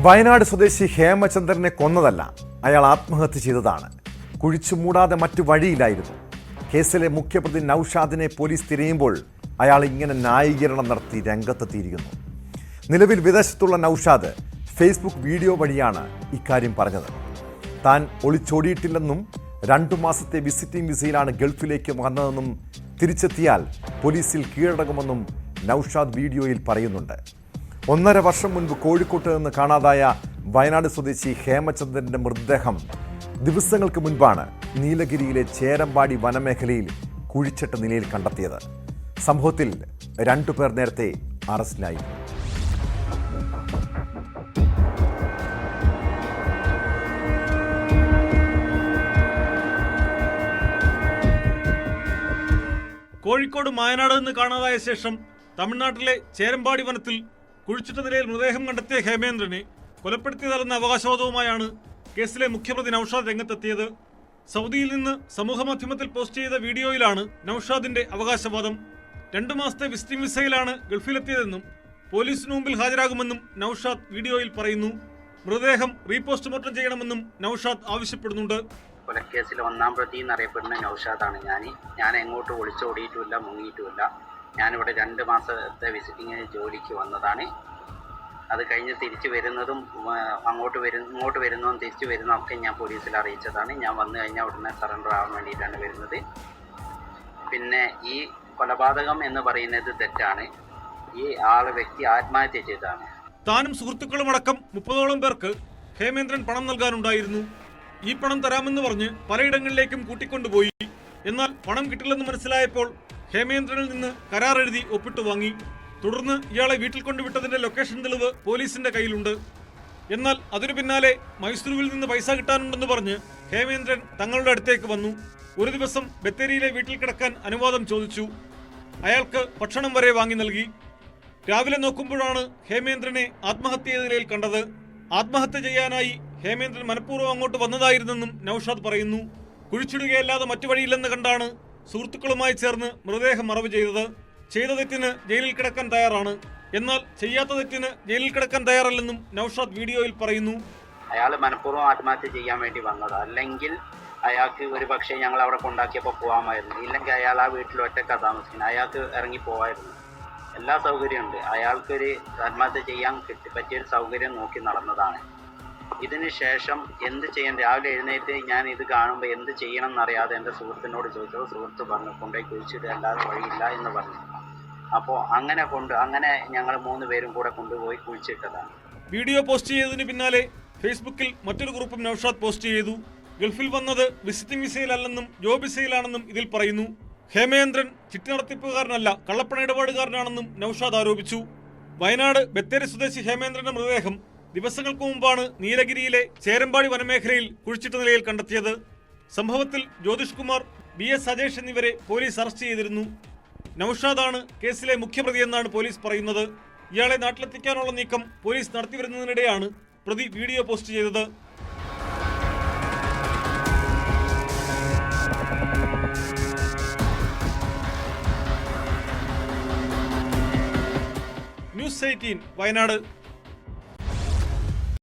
വയനാട് സ്വദേശി ഹേമചന്ദ്രനെ കൊന്നതല്ല, അയാൾ ആത്മഹത്യ ചെയ്തതാണ്. കുഴിച്ചു മൂടാതെ മറ്റു വഴിയിലായിരുന്നു. കേസിലെ മുഖ്യപ്രതി നൌഷാദിനെ പോലീസ് തിരയുമ്പോൾ അയാൾ ഇങ്ങനെ ന്യായീകരണം നടത്തി രംഗത്തെത്തിയിരിക്കുന്നു. നിലവിൽ വിദേശത്തുള്ള നൌഷാദ് ഫേസ്ബുക്ക് വീഡിയോ വഴിയാണ് ഇക്കാര്യം പറഞ്ഞത്. താൻ ഒളിച്ചോടിയിട്ടില്ലെന്നും 2 മാസത്തെ വിസിറ്റിംഗ് വിസയിലാണ് ഗൾഫിലേക്ക് വന്നതെന്നും തിരിച്ചെത്തിയാൽ പോലീസിൽ കീഴടങ്ങുമെന്നും നൌഷാദ് വീഡിയോയിൽ പറയുന്നുണ്ട്. 1.5 വർഷം മുൻപ് കോഴിക്കോട്ട് നിന്ന് കാണാതായ വയനാട് സ്വദേശി ഹേമചന്ദ്രന്റെ മൃതദേഹം ദിവസങ്ങൾക്ക് മുൻപാണ് നീലഗിരിയിലെ ചേരമ്പാടി വനമേഖലയിൽ കുഴിച്ചിട്ട നിലയിൽ കണ്ടെത്തിയത്. സംഭവത്തിൽ 2 പേർ നേരത്തെ അറസ്റ്റിലായി. കോഴിക്കോട് മായനാട് നിന്ന് കാണാതായ ശേഷം തമിഴ്നാട്ടിലെ ചേരമ്പാടി വനത്തിൽ കുഴിച്ചിട്ട നിലയിൽ മൃതദേഹം കണ്ടെത്തിയ ഹേമേന്ദ്രനെ കൊലപ്പെടുത്തിയതല്ലെന്ന അവകാശവാദവുമായാണ് കേസിലെ മുഖ്യപ്രതി നൌഷാദ് രംഗത്തെത്തിയത്. സൗദിയിൽ നിന്ന് സമൂഹമാധ്യമത്തിൽ പോസ്റ്റ് ചെയ്ത വീഡിയോയിലാണ് നൌഷാദിന്റെ അവകാശവാദം. 2 മാസത്തെ വിസിറ്റിംഗ് വിസയിലാണ് ഗൾഫിലെത്തിയതെന്നും പോലീസിന് മുമ്പിൽ ഹാജരാകുമെന്നും നൌഷാദ് വീഡിയോയിൽ പറയുന്നു. മൃതദേഹം റീപോസ്റ്റ്മോർട്ടം ചെയ്യണമെന്നും നൌഷാദ് ആവശ്യപ്പെടുന്നുണ്ട്. കൊലക്കേസിൽ 1-ാം പ്രതി എന്നറിയപ്പെടുന്ന നൌഷാദാണ് ഞാൻ എങ്ങോട്ട് ഒളിച്ചോടിയിട്ടുമില്ല, മുങ്ങിയിട്ടുമില്ല. ഞാനിവിടെ 2 മാസത്തെ വിസിറ്റിങ്ങിന് ജോലിക്ക് വന്നതാണ്. അത് കഴിഞ്ഞ് തിരിച്ചു വരുന്നതും ഇങ്ങോട്ട് വരുന്നതും തിരിച്ചു വരുന്നതൊക്കെ ഞാൻ പോലീസിൽ അറിയിച്ചതാണ്. ഞാൻ വന്നു കഴിഞ്ഞാൽ ഉടനെ സറണ്ടർ ആവാൻ വേണ്ടിയിട്ടാണ് വരുന്നത്. പിന്നെ ഈ കൊലപാതകം എന്ന് പറയുന്നത് തെറ്റാണ്. ഈ വ്യക്തി ആത്മഹത്യ ചെയ്തതാണ്. താനും സുഹൃത്തുക്കളും അടക്കം 30ഓളം പേർക്ക് ഹേമേന്ദ്രൻ പണം നൽകാനുണ്ടായിരുന്നു. ഈ പണം തരാമെന്ന് പറഞ്ഞ് പലയിടങ്ങളിലേക്കും കൂട്ടിക്കൊണ്ടുപോയി. എന്നാൽ പണം കിട്ടില്ലെന്ന് മനസ്സിലായപ്പോൾ ഹേമേന്ദ്രനിൽ നിന്ന് കരാർ എഴുതി ഒപ്പിട്ട് വാങ്ങി. തുടർന്ന് ഇയാളെ വീട്ടിൽ കൊണ്ടുവിട്ടതിന്റെ ലൊക്കേഷൻ തെളിവ് പോലീസിന്റെ കയ്യിലുണ്ട്. എന്നാൽ അതിനു പിന്നാലെ മൈസൂരുവിൽ നിന്ന് പൈസ കിട്ടാനുണ്ടെന്ന് പറഞ്ഞ് ഹേമേന്ദ്രൻ തങ്ങളുടെ അടുത്തേക്ക് വന്നു. ഒരു ദിവസം ബത്തേരിയിലെ വീട്ടിൽ കിടക്കാൻ അനുവാദം ചോദിച്ചു. അയാൾക്ക് ഭക്ഷണം വരെ വാങ്ങി നൽകി. രാവിലെ നോക്കുമ്പോഴാണ് ഹേമേന്ദ്രനെ ആത്മഹത്യ ചെയ്ത നിലയിൽ കണ്ടത്. ആത്മഹത്യ ചെയ്യാനായി ഹേമേന്ദ്രൻ മനഃപൂർവ്വം അങ്ങോട്ട് വന്നതായിരുന്നെന്നും നൌഷാദ് പറയുന്നു. കുഴിച്ചിടുകയല്ലാതെ മറ്റു വഴിയില്ലെന്ന് കണ്ടാണ് സുഹൃത്തുക്കളുമായി ചേർന്ന് മൃതദേഹം മറവ് ചെയ്തത്. ചെയ്ത തെറ്റിന് ജയിലിൽ കിടക്കാൻ തയ്യാറാണ്. എന്നാൽ ചെയ്യാത്ത തെറ്റിന് ജയിലിൽ കിടക്കാൻ തയ്യാറല്ലെന്നും നൌഷാദ് വീഡിയോയിൽ പറയുന്നു. അയാൾ മനഃപൂർവ്വം ആത്മഹത്യ ചെയ്യാൻ വേണ്ടി വന്നത്. അല്ലെങ്കിൽ അയാൾക്ക് ഒരു പക്ഷേ ഞങ്ങൾ അവിടെ കൊണ്ടാക്കിയപ്പോൾ പോകാമായിരുന്നു. ഇല്ലെങ്കിൽ അയാൾ ആ വീട്ടിൽ ഒറ്റക്കാ താമസിക്കുന്നത്. അയാൾക്ക് ഇറങ്ങി പോകാമായിരുന്നു. എല്ലാ സൗകര്യമുണ്ട്. അയാൾക്കൊരു ആത്മഹത്യ ചെയ്യാൻ പറ്റിയൊരു സൗകര്യം നോക്കി നടന്നതാണ്. ഇതിന് ശേഷം എന്ത് ചെയ്യാൻ രാവിലെ എഴുന്നേറ്റ് ഞാൻ ഇത് കാണുമ്പോൾ എന്ത് ചെയ്യണം എന്നറിയാതെ എൻ്റെ സുഹൃത്തിനോട് ചോദിച്ചപ്പോൾ സുഹൃത്ത് പറഞ്ഞു കൊണ്ടുപോയി കുഴിച്ചിട്ട് അല്ലാതെ വഴിയില്ല എന്ന് പറഞ്ഞു. അപ്പോൾ അങ്ങനെ ഞങ്ങൾ 3 പേരും കൂടെ കൊണ്ടുപോയി കുഴിച്ചിട്ടതാണ്. വീഡിയോ പോസ്റ്റ് ചെയ്തതിന് പിന്നാലെ ഫേസ്ബുക്കിൽ മറ്റൊരു ഗ്രൂപ്പും നൌഷാദ് പോസ്റ്റ് ചെയ്തു. ഗൾഫിൽ വന്നത് വിസിറ്റിംഗ് വിസയിലല്ലെന്നും ജോബ് വിസയിലാണെന്നും ഇതിൽ പറയുന്നു. ഹേമേന്ദ്രൻ ചിട്ടി നടത്തിപ്പുകാരനല്ല, കള്ളപ്പണ ഇടപാടുകാരനാണെന്നും നൌഷാദ് ആരോപിച്ചു. വയനാട് ബത്തേരി സ്വദേശി ഹേമേന്ദ്രന്റെ മൃതദേഹം ദിവസങ്ങൾക്ക് മുമ്പാണ് നീലഗിരിയിലെ ചേരമ്പാടി വനമേഖലയിൽ കുഴിച്ചിട്ട നിലയിൽ കണ്ടെത്തിയത്. സംഭവത്തിൽ ജ്യോതിഷ് കുമാർ, BS അജേഷ് എന്നിവരെ പോലീസ് അറസ്റ്റ് ചെയ്തിരുന്നു. നൌഷാദാണ് കേസിലെ മുഖ്യപ്രതിയെന്നാണ് പോലീസ് പറയുന്നത്. ഇയാളെ നാട്ടിലെത്തിക്കാനുള്ള നീക്കം പോലീസ് നടത്തിവരുന്നതിനിടെയാണ് പ്രതി വീഡിയോ പോസ്റ്റ് ചെയ്തത്. ന്യൂസ് 18 വയനാട്.